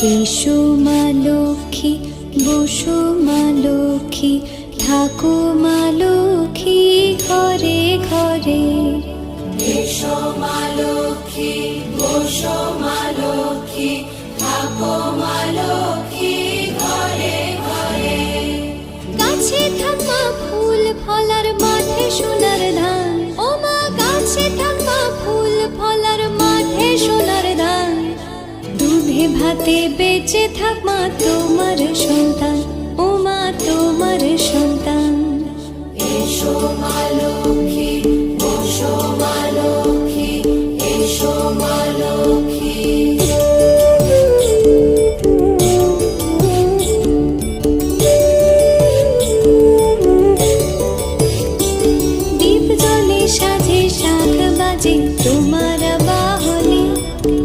এসো মা লক্ষ্মী, বসো মা লক্ষ্মী, থাকো মা লক্ষ্মী ঘরে ঘরে। এসো মা লক্ষ্মী, বসো মা লক্ষ্মী, থাকো মা লক্ষ্মী ঘরে ঘরে। গাছে থাক মা ফুল ফলার, মাঠে সোনার ধান। ও মা গাছে থাক মা ফুল ফলার, মাঠে সোনার ধান। দুধে ভাতে বেঁচে থাক মা তোমার সন্তান, ও মা তোমার সন্তান। এসো মা লক্ষ্মী, বসো মা লক্ষ্মী,